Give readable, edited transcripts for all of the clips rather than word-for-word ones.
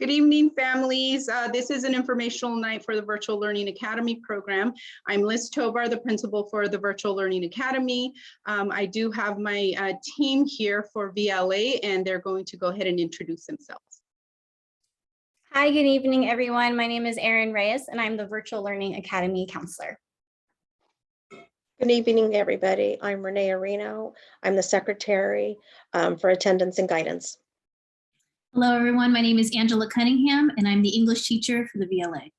Good evening, families. This is an informational night for the Virtual Learning Academy program. I'm Liz Tovar, the principal for the Virtual Learning Academy. I do have my team here for VLA, and they're going to go ahead and introduce themselves. Hi, good evening, everyone. My name is Erin Reyes, and I'm the Virtual Learning Academy counselor. Good evening, everybody. I'm Renee Areno. I'm the secretary for attendance and guidance. Hello, everyone. My name is Angela Cunningham, and I'm the English teacher for the VLA.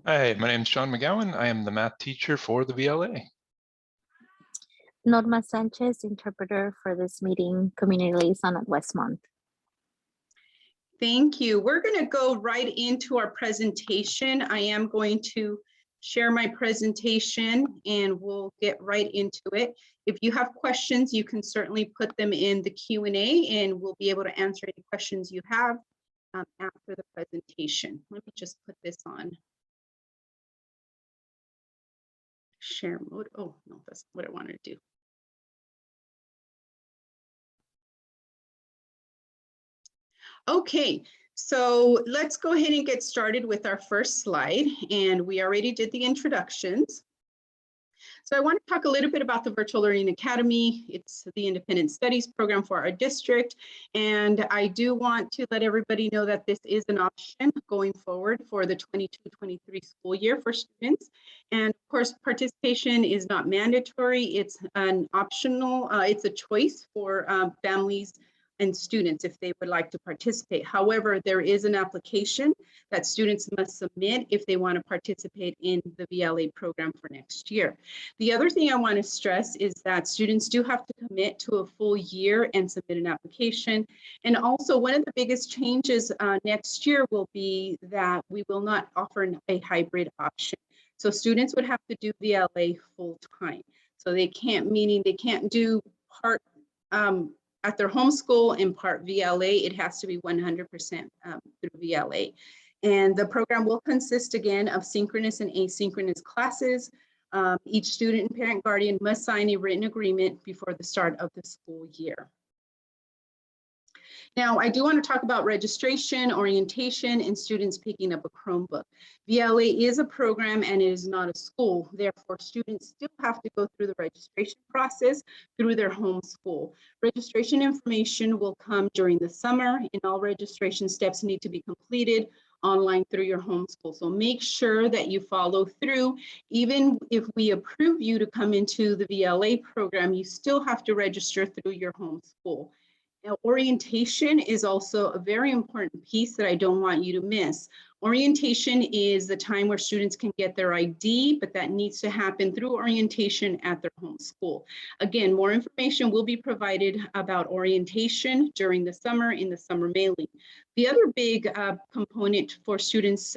Hi, my name is Sean McGowan. I am the math teacher for the VLA. Norma Sanchez, interpreter for this meeting, community liaison at Westmont. Thank you. We're going to go right into our presentation. I am going to share my presentation and we'll get right into it. If you have questions, you can certainly put them in the Q&A and we'll be able to answer any questions you have after the presentation. Let me just put this on share mode. Oh, no, that's what I wanted to do. Okay, so let's go ahead and get started with our first slide. And we already did the introductions. So I want to talk a little bit about the Virtual Learning Academy. It's the independent studies program for our district. And I do want to let everybody know that this is an option going forward for the 22-23 school year for students. And of course, participation is not mandatory. It's an optional, it's a choice for families and students if they would like to participate. However, there is an application that students must submit if they want to participate in the VLA program for next year. The other thing I want to stress is that students do have to commit to a full year and submit an application. And also one of the biggest changes next year will be that we will not offer a hybrid option. So students would have to do VLA full time. So they can't, meaning they can't do part at their home school in part VLA. It has to be 100% through VLA. And the program will consist again of synchronous and asynchronous classes. Each student and parent guardian must sign a written agreement before the start of the school year. Now, I do want to talk about registration, orientation, and students picking up a Chromebook. VLA is a program and it is not a school. Therefore, students still have to go through the registration process through their home school. Registration information will come during the summer, and all registration steps need to be completed online through your home school. So make sure that you follow through. Even if we approve you to come into the VLA program, you still have to register through your home school. Now, orientation is also a very important piece that I don't want you to miss. Orientation is the time where students can get their ID, but that needs to happen through orientation at their home school. Again, more information will be provided about orientation during the summer in the summer mailing. The other big component for students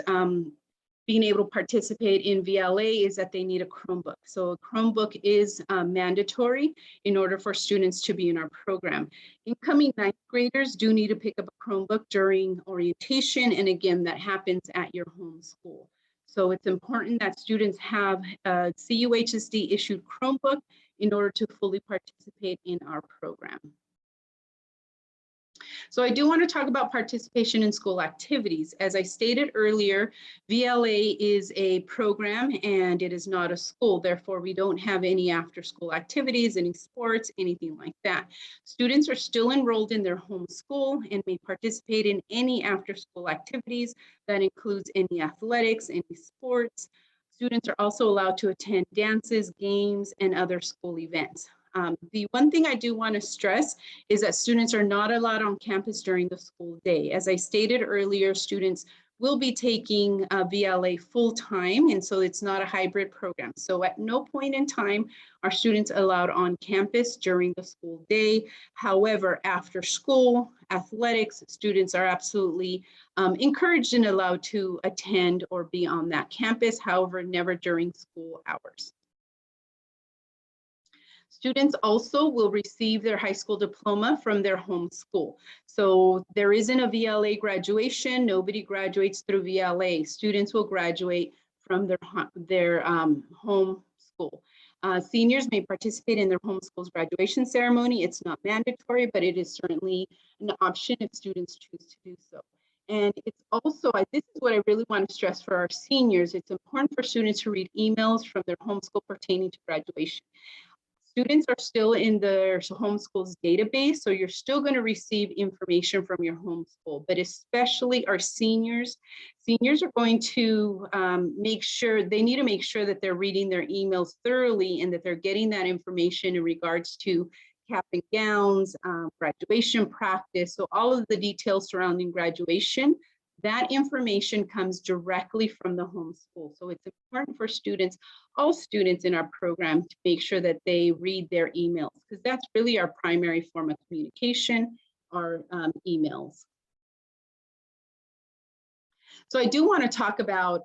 being able to participate in VLA is that they need a Chromebook. So a Chromebook is mandatory in order for students to be in our program. Incoming ninth graders do need to pick up a Chromebook during orientation. And again, that happens at your home school. So it's important that students have a CUHSD issued Chromebook in order to fully participate in our program. So I do want to talk about participation in school activities. As I stated earlier, VLA is a program and it is not a school. Therefore, we don't have any after school activities, any sports, anything like that. Students are still enrolled in their home school and may participate in any after school activities. That includes any athletics, any sports. Students are also allowed to attend dances, games, and other school events. The one thing I do want to stress is that students are not allowed on campus during the school day. As I stated earlier, students will be taking VLA full time, and so it's not a hybrid program. So at no point in time are students allowed on campus during the school day. However, after school athletics, students are absolutely encouraged and allowed to attend or be on that campus, however, never during school hours. Students also will receive their high school diploma from their home school. So there isn't a VLA graduation. Nobody graduates through VLA. Students will graduate from their home school. Seniors may participate in their homeschool's graduation ceremony. It's not mandatory, but it is certainly an option if students choose to do so. And it's also, this is what I really want to stress for our seniors. It's important for students to read emails from their homeschool pertaining to graduation. Students are still in their homeschool's database, so you're still going to receive information from your homeschool, but especially our seniors. Seniors are going to make sure that they're reading their emails thoroughly and that they're getting that information in regards to cap and gowns, graduation practice. So all of the details surrounding graduation, that information comes directly from the homeschool. So it's important for students, all students in our program, to make sure that they read their emails, because that's really our primary form of communication, our emails. So I do want to talk about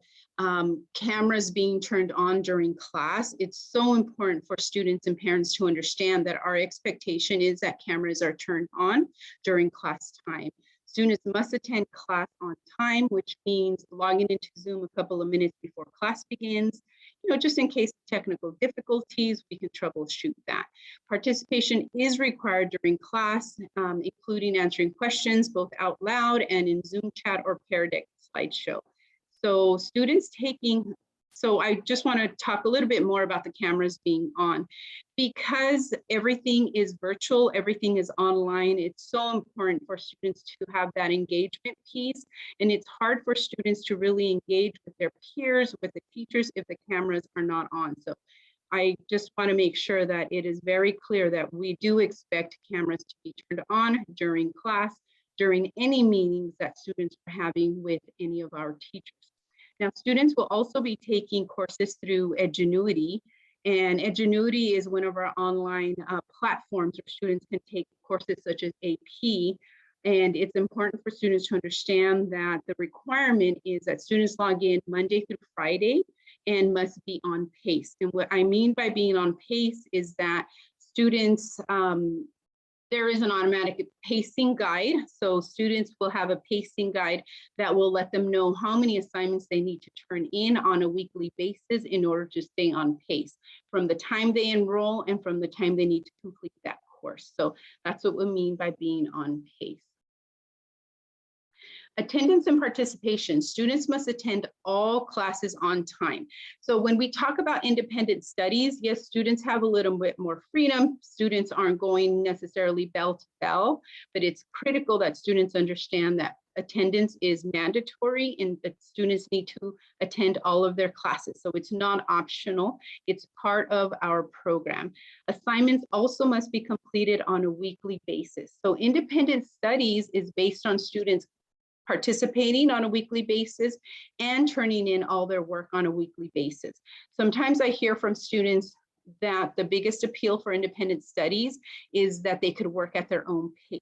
cameras being turned on during class. It's so important for students and parents to understand that our expectation is that cameras are turned on during class time. Students must attend class on time, which means logging into Zoom a couple of minutes before class begins. Just in case of technical difficulties, we can troubleshoot that. Participation is required during class, including answering questions both out loud and in Zoom chat or Pear Deck slideshow. So I just want to talk a little bit more about the cameras being on. Because everything is virtual, everything is online, it's so important for students to have that engagement piece. And it's hard for students to really engage with their peers, with the teachers, if the cameras are not on. So I just want to make sure that it is very clear that we do expect cameras to be turned on during class, during any meetings that students are having with any of our teachers. Now, students will also be taking courses through Edgenuity, and Edgenuity is one of our online platforms where students can take courses such as AP, and it's important for students to understand that the requirement is that students log in Monday through Friday and must be on pace. And what I mean by being on pace is that students, there is an automatic pacing guide. So students will have a pacing guide that will let them know how many assignments they need to turn in on a weekly basis in order to stay on pace from the time they enroll and from the time they need to complete that course. So that's what we mean by being on pace. Attendance and participation. Students must attend all classes on time. So when we talk about independent studies, yes, students have a little bit more freedom. Students aren't going necessarily bell to bell, but it's critical that students understand that attendance is mandatory and that students need to attend all of their classes. So it's not optional, it's part of our program. Assignments also must be completed on a weekly basis. So independent studies is based on students participating on a weekly basis and turning in all their work on a weekly basis. Sometimes I hear from students that the biggest appeal for independent studies is that they could work at their own pace.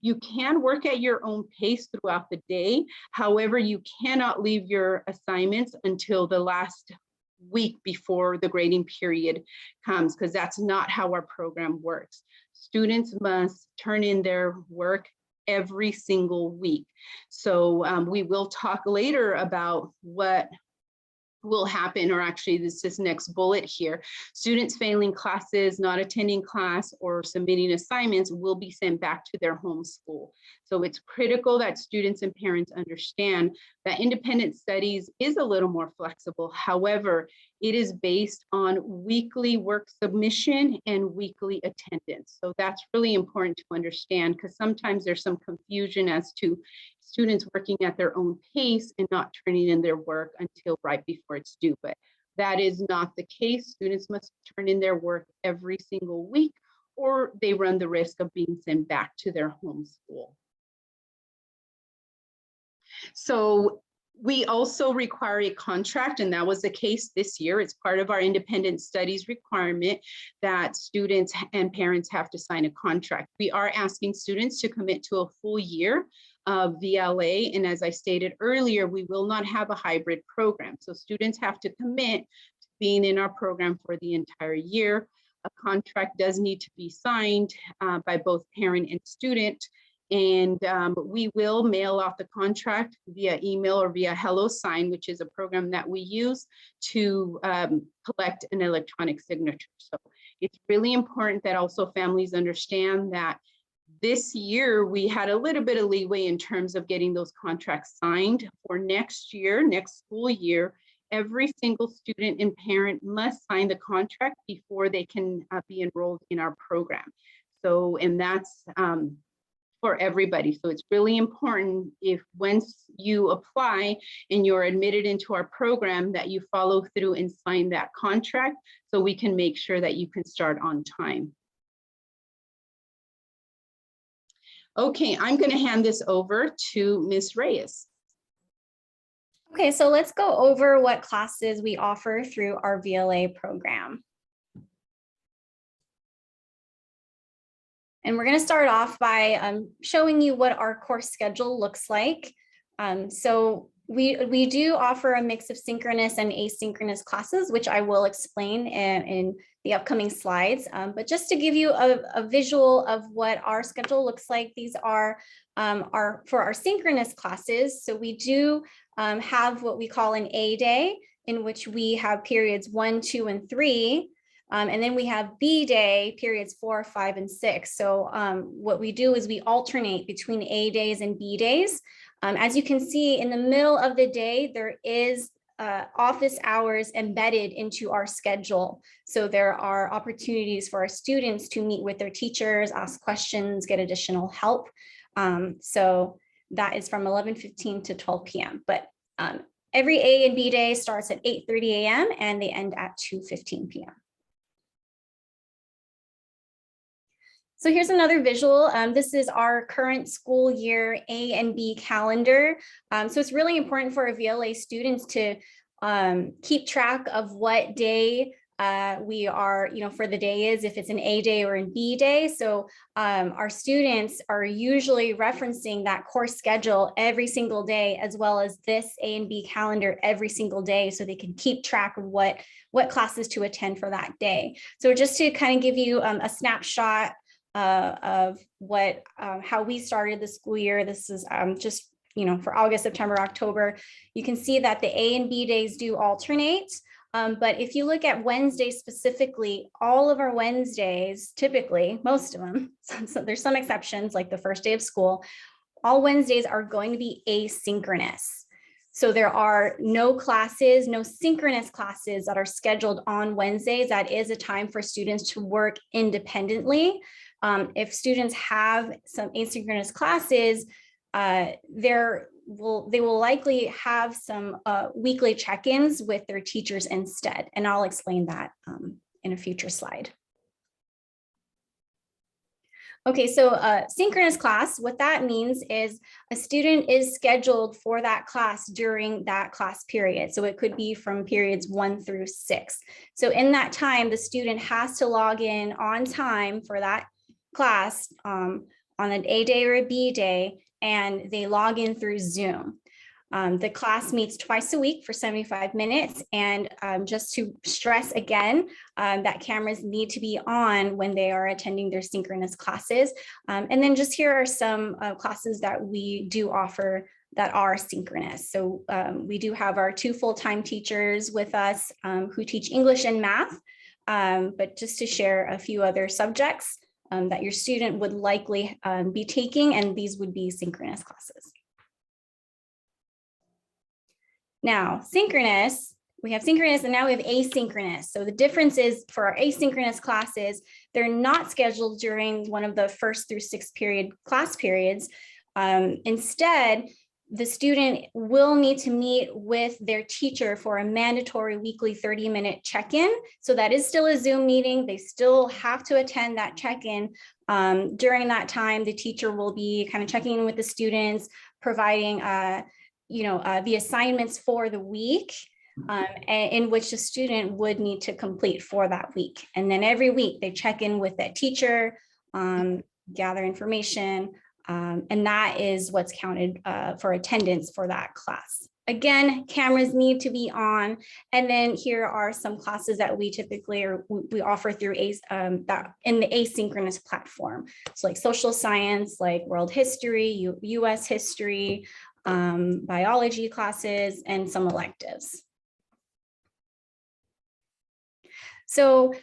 You can work at your own pace throughout the day. However, you cannot leave your assignments until the last week before the grading period comes, because that's not how our program works. Students must turn in their work every single week. So we will talk later about what will happen, or actually this next bullet here. Students failing classes, not attending class, or submitting assignments will be sent back to their home school. So it's critical that students and parents understand that independent studies is a little more flexible. However, it is based on weekly work submission and weekly attendance. So that's really important to understand, because sometimes there's some confusion as to students working at their own pace and not turning in their work until right before it's due. But that is not the case. Students must turn in their work every single week, or they run the risk of being sent back to their home school. So we also require a contract, and that was the case this year. It's part of our independent studies requirement that students and parents have to sign a contract. We are asking students to commit to a full year of VLA, and as I stated earlier, we will not have a hybrid program. So students have to commit to being in our program for the entire year. A contract does need to be signed by both parent and student. And we will mail off the contract via email or via HelloSign, which is a program that we use to collect an electronic signature. So it's really important that also families understand that this year we had a little bit of leeway in terms of getting those contracts signed. For next year, next school year, every single student and parent must sign the contract before they can be enrolled in our program. So, and that's for everybody. So it's really important if once you apply and you're admitted into our program that you follow through and sign that contract so we can make sure that you can start on time. Okay, I'm going to hand this over to Ms. Reyes. Okay, so let's go over what classes we offer through our VLA program. And we're going to start off by showing you what our course schedule looks like. So we do offer a mix of synchronous and asynchronous classes, which I will explain in the upcoming slides. But just to give you a visual of what our schedule looks like, these are for our synchronous classes. So we do have what we call an A day, in which we have periods 1, 2, and 3. And then we have B day, periods 4, 5, and 6. So what we do is we alternate between A days and B days. As you can see in the middle of the day, there is office hours embedded into our schedule. So there are opportunities for our students to meet with their teachers, ask questions, get additional help. So that is from 11:15 to 12 p.m. But every A and B day starts at 8:30 a.m. and they end at 2:15 p.m. So here's another visual. This is our current school year A and B calendar. So it's really important for our VLA students to keep track of what day we are, for the day is, if it's an A day or an B day. So our students are usually referencing that course schedule every single day, as well as this A and B calendar every single day, so they can keep track of what classes to attend for that day. So just to kind of give you a snapshot of how we started the school year. This is just, for August, September, October. You can see that the A and B days do alternate. But if you look at Wednesdays specifically, all of our Wednesdays, typically, most of them, so there's some exceptions like the first day of school, all Wednesdays are going to be asynchronous. So there are no classes, no synchronous classes that are scheduled on Wednesdays. That is a time for students to work independently. If students have some asynchronous classes, they will likely have some weekly check-ins with their teachers instead. And I'll explain that in a future slide. Okay, so synchronous class, what that means is a student is scheduled for that class during that class period. So it could be from periods 1 through 6. So in that time, the student has to log in on time for that class on an A day or a B day, and they log in through Zoom. The class meets twice a week for 75 minutes. And just to stress again, that cameras need to be on when they are attending their synchronous classes. And then just here are some classes that we do offer that are synchronous. So we do have our 2 full-time teachers with us who teach English and math, but just to share a few other subjects that your student would likely be taking, and these would be synchronous classes. Now, synchronous, we have synchronous and now we have asynchronous. So the difference is for our asynchronous classes, they're not scheduled during one of the 1st through 6th period class periods. Instead, the student will need to meet with their teacher for a mandatory weekly 30-minute check-in. So that is still a Zoom meeting. They still have to attend that check-in. During that time, the teacher will be kind of checking in with the students, providing the assignments for the week in which the student would need to complete for that week. And then every week they check in with that teacher, gather information, and that is what's counted for attendance for that class. Again, cameras need to be on. And then here are some classes that we typically we offer through that in the asynchronous platform. So like social science, like world history, US history, biology classes, and some electives. So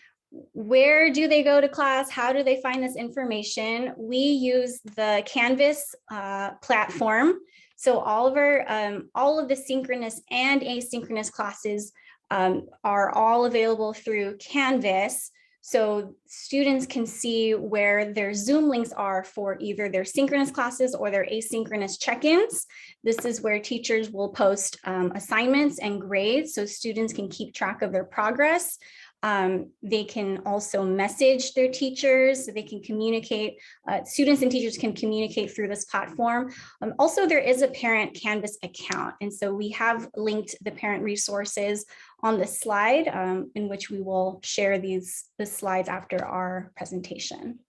where do they go to class? How do they find this information? We use the Canvas platform. So all of the synchronous and asynchronous classes are all available through Canvas. So students can see where their Zoom links are for either their synchronous classes or their asynchronous check-ins. This is where teachers will post assignments and grades so students can keep track of their progress. They can also message their teachers, so they can communicate, students and teachers can communicate through this platform. Also, there is a parent Canvas account, and so we have linked the parent resources on the slide in which we will share the slides after our presentation.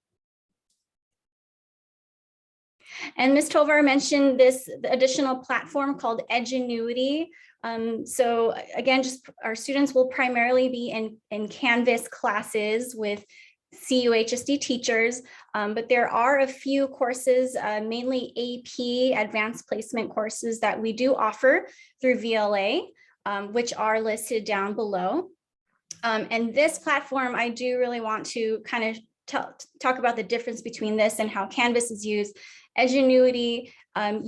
And Ms. Tovar mentioned this additional platform called Edgenuity. So again, just our students will primarily be in Canvas classes with CUHSD teachers, but there are a few courses, mainly AP advanced placement courses that we do offer through VLA, which are listed down below. And this platform, I do really want to kind of talk about the difference between this and how Canvas is used. Edgenuity,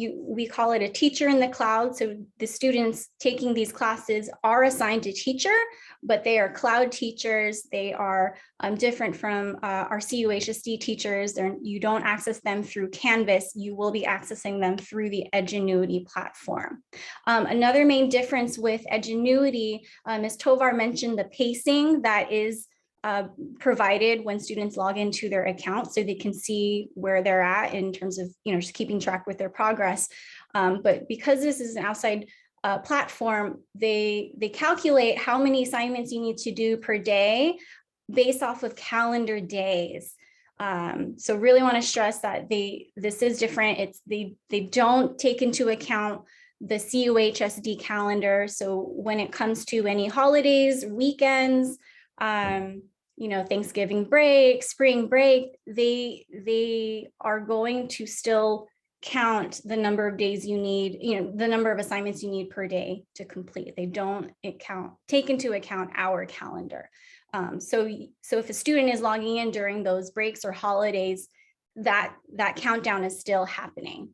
we call it a teacher in the cloud. So the students taking these classes are assigned a teacher, but they are cloud teachers. They are different from our CUHSD teachers. You don't access them through Canvas. You will be accessing them through the Edgenuity platform. Another main difference with Edgenuity, Ms. Tovar mentioned the pacing that is provided when students log into their account, so they can see where they're at in terms of, just keeping track with their progress. But because this is an outside platform, they calculate how many assignments you need to do per day based off of calendar days. So really want to stress that this is different. They don't take into account the CUHSD calendar. So when it comes to any holidays, weekends, Thanksgiving break, spring break, they are going to still count the number of days you need, the number of assignments you need per day to complete. They don't take into account our calendar. So if a student is logging in during those breaks or holidays, that countdown is still happening.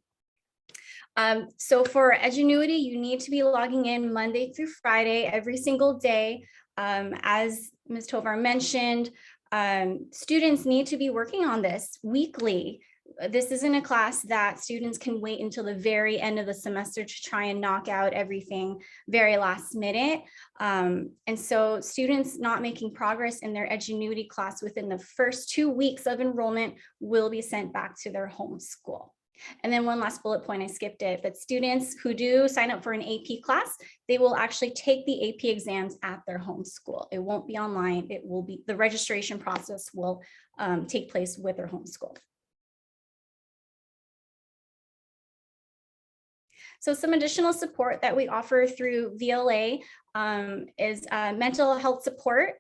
So for Edgenuity, you need to be logging in Monday through Friday, every single day. As Ms. Tovar mentioned, students need to be working on this weekly. This isn't a class that students can wait until the very end of the semester to try and knock out everything very last minute. And so students not making progress in their Edgenuity class within the first 2 weeks of enrollment will be sent back to their home school. And then one last bullet point, I skipped it, but students who do sign up for an AP class, they will actually take the AP exams at their home school. It won't be online. It will be, the registration process will take place with their home school. So some additional support that we offer through VLA is mental health support.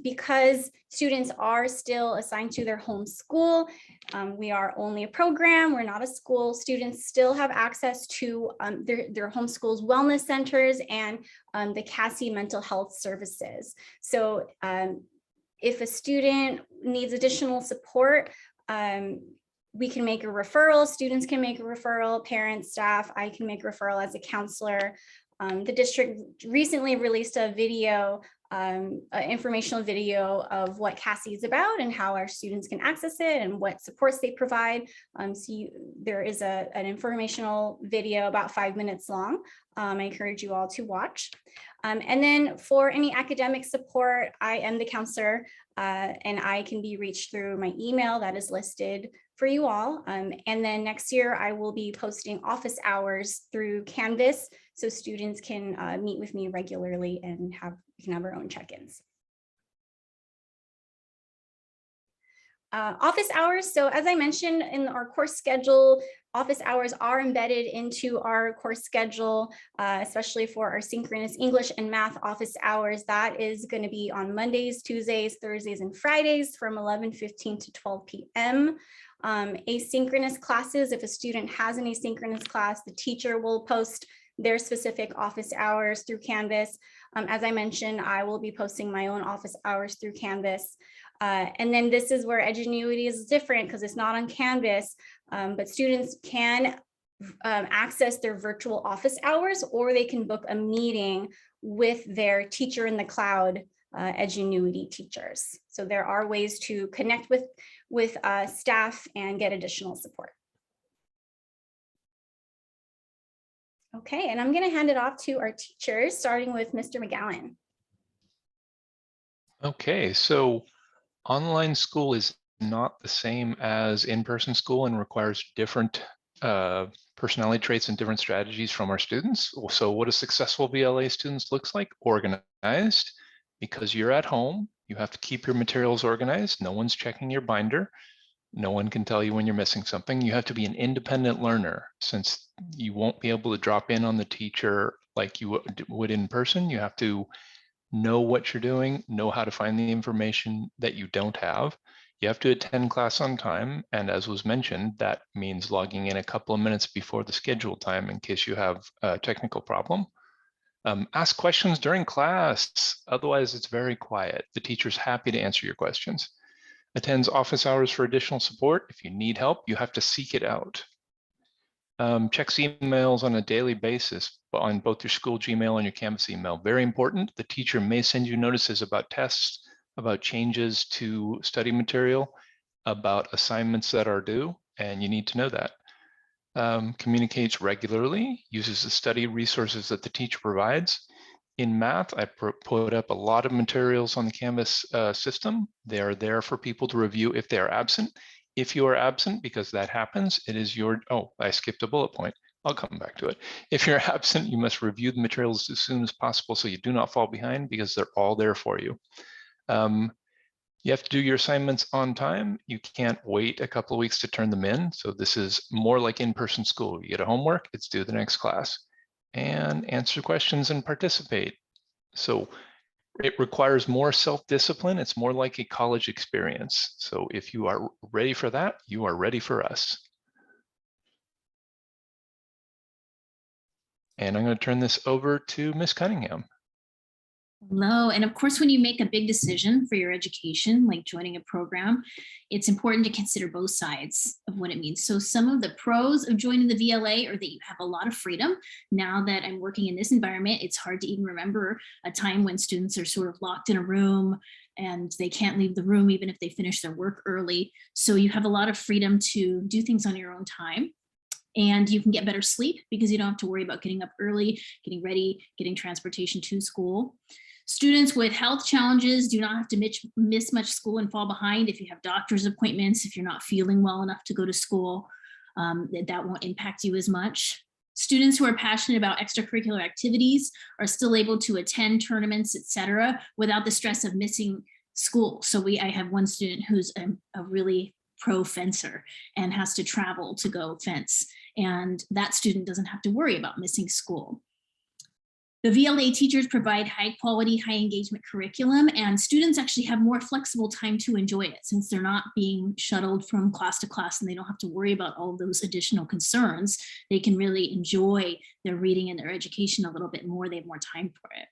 Because students are still assigned to their home school, we are only a program, we're not a school. Students still have access to their home school's wellness centers and the CASI mental health services. So if a student needs additional support, we can make a referral, students can make a referral, parents, staff, I can make a referral as a counselor. The district recently released a video, informational video of what CASI is about and how our students can access it and what supports they provide. There is an informational video about 5 minutes long. I encourage you all to watch. And then for any academic support, I am the counselor and I can be reached through my email that is listed for you all. And then next year I will be posting office hours through Canvas so students can meet with me regularly and we can have our own check-ins. Office hours. So as I mentioned in our course schedule, office hours are embedded into our course schedule, especially for our synchronous English and math office hours. That is going to be on Mondays, Tuesdays, Thursdays, and Fridays from 11:15 to 12 p.m. Asynchronous classes, if a student has an asynchronous class, the teacher will post their specific office hours through Canvas. As I mentioned, I will be posting my own office hours through Canvas. And then this is where Edgenuity is different because it's not on Canvas, but students can access their virtual office hours, or they can book a meeting with their teacher in the cloud, Edgenuity teachers. So there are ways to connect with staff and get additional support. Okay, and I'm going to hand it off to our teachers, starting with Mr. McGowan. Okay, so online school is not the same as in-person school and requires different personality traits and different strategies from our students. So what a successful VLA student looks like: organized, because you're at home, you have to keep your materials organized. No one's checking your binder. No one can tell you when you're missing something. You have to be an independent learner, since you won't be able to drop in on the teacher like you would in person. You have to know what you're doing, know how to find the information that you don't have. You have to attend class on time. And as was mentioned, that means logging in a couple of minutes before the scheduled time in case you have a technical problem. Ask questions during class. Otherwise, it's very quiet. The teacher's happy to answer your questions. Attends office hours for additional support. If you need help, you have to seek it out. Checks emails on a daily basis on both your school Gmail and your Canvas email. Very important. The teacher may send you notices about tests, about changes to study material, about assignments that are due, and you need to know that. Communicates regularly, uses the study resources that the teacher provides. In math, I put up a lot of materials on the Canvas system. They are there for people to review if they are absent. If you are absent, because that happens, it is your, oh, I skipped a bullet point. I'll come back to it. If you're absent, you must review the materials as soon as possible so you do not fall behind, because they're all there for you. You have to do your assignments on time. You can't wait a couple of weeks to turn them in. So this is more like in-person school. You get a homework, it's due the next class. And answer questions and participate. So it requires more self-discipline. It's more like a college experience. So if you are ready for that, you are ready for us. And I'm going to turn this over to Ms. Cunningham. Hello. And of course, when you make a big decision for your education, like joining a program, it's important to consider both sides of what it means. So some of the pros of joining the VLA are that you have a lot of freedom. Now that I'm working in this environment, it's hard to even remember a time when students are sort of locked in a room and they can't leave the room even if they finish their work early. So you have a lot of freedom to do things on your own time. And you can get better sleep because you don't have to worry about getting up early, getting ready, getting transportation to school. Students with health challenges do not have to miss much school and fall behind. If you have doctor's appointments, if you're not feeling well enough to go to school, that won't impact you as much. Students who are passionate about extracurricular activities are still able to attend tournaments, etc., without the stress of missing school. So I have one student who's a really pro fencer and has to travel to go fence. And that student doesn't have to worry about missing school. The VLA teachers provide high quality, high engagement curriculum, and students actually have more flexible time to enjoy it since they're not being shuttled from class to class and they don't have to worry about all those additional concerns. They can really enjoy their reading and their education a little bit more. They have more time for it.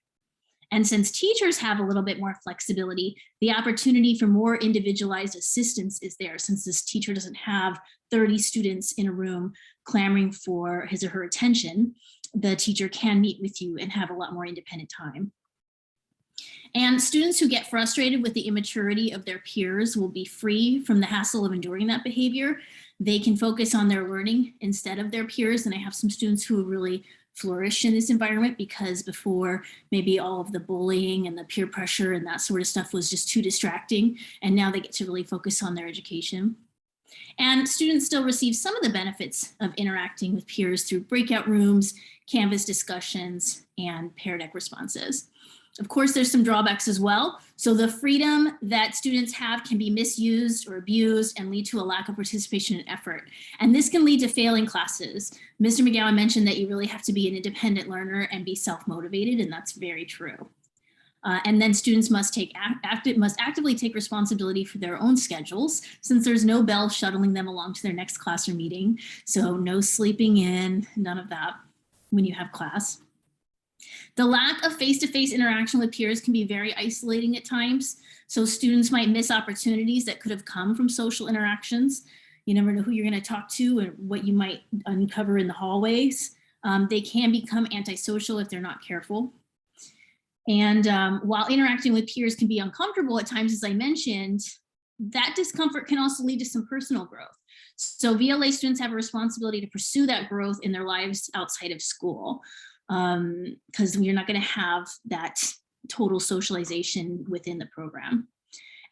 And since teachers have a little bit more flexibility, the opportunity for more individualized assistance is there. Since this teacher doesn't have 30 students in a room clamoring for his or her attention, the teacher can meet with you and have a lot more independent time. And students who get frustrated with the immaturity of their peers will be free from the hassle of enduring that behavior. They can focus on their learning instead of their peers. And I have some students who really flourish in this environment because before maybe all of the bullying and the peer pressure and that sort of stuff was just too distracting. And now they get to really focus on their education. And students still receive some of the benefits of interacting with peers through breakout rooms, Canvas discussions, and Pear Deck responses. Of course, there's some drawbacks as well. So the freedom that students have can be misused or abused and lead to a lack of participation and effort. And this can lead to failing classes. Mr. McGowan mentioned that you really have to be an independent learner and be self-motivated, and that's very true. And then students must actively take responsibility for their own schedules, since there's no bell shuttling them along to their next class or meeting. So no sleeping in, none of that when you have class. The lack of face-to-face interaction with peers can be very isolating at times. So students might miss opportunities that could have come from social interactions. You never know who you're going to talk to and what you might uncover in the hallways. They can become antisocial if they're not careful. And while interacting with peers can be uncomfortable at times, as I mentioned, that discomfort can also lead to some personal growth. So VLA students have a responsibility to pursue that growth in their lives outside of school, because you're not going to have that total socialization within the program.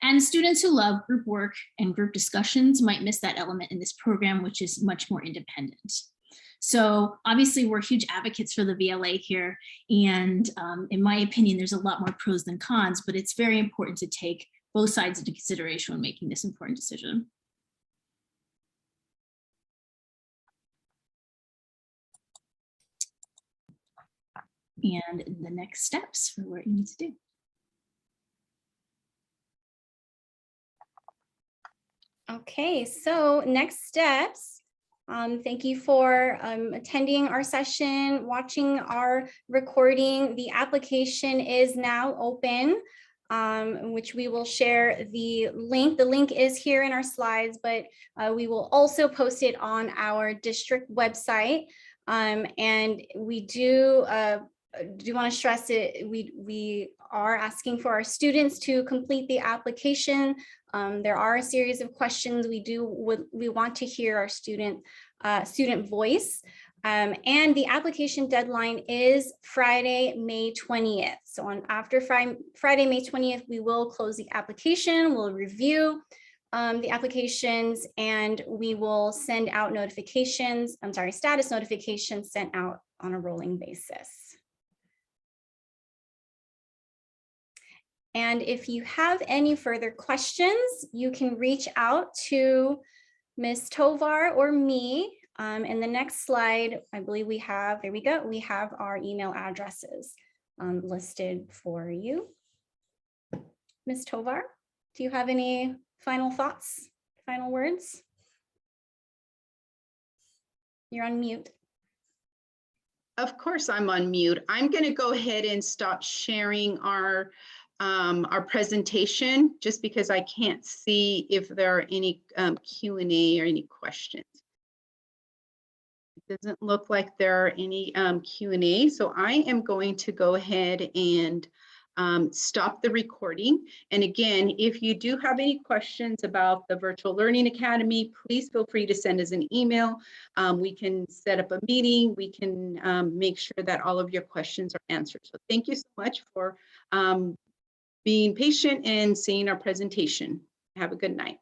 And students who love group work and group discussions might miss that element in this program, which is much more independent. So obviously we're huge advocates for the VLA here. And in my opinion, there's a lot more pros than cons, but it's very important to take both sides into consideration when making this important decision. And the next steps for what you need to do. Okay, so next steps. Thank you for attending our session, watching our recording. The application is now open, which we will share the link. The link is here in our slides, but we will also post it on our district website. And we do want to stress it. We are asking for our students to complete the application. There are a series of questions. We want to hear our student voice. And the application deadline is Friday, May 20th. So after Friday, May 20th, we will close the application. We'll review the applications, and we will send out notifications. Status notifications sent out on a rolling basis. And if you have any further questions, you can reach out to Ms. Tovar or me. In the next slide, I believe we have, there we go, we have our email addresses listed for you. Ms. Tovar, do you have any final thoughts, final words? You're on mute. Of course, I'm on mute. I'm going to go ahead and stop sharing our presentation, just because I can't see if there are any Q&A or any questions. It doesn't look like there are any Q&A, so I am going to go ahead and stop the recording. And again, if you do have any questions about the Virtual Learning Academy, please feel free to send us an email. We can set up a meeting. We can make sure that all of your questions are answered. So thank you so much for being patient and seeing our presentation. Have a good night.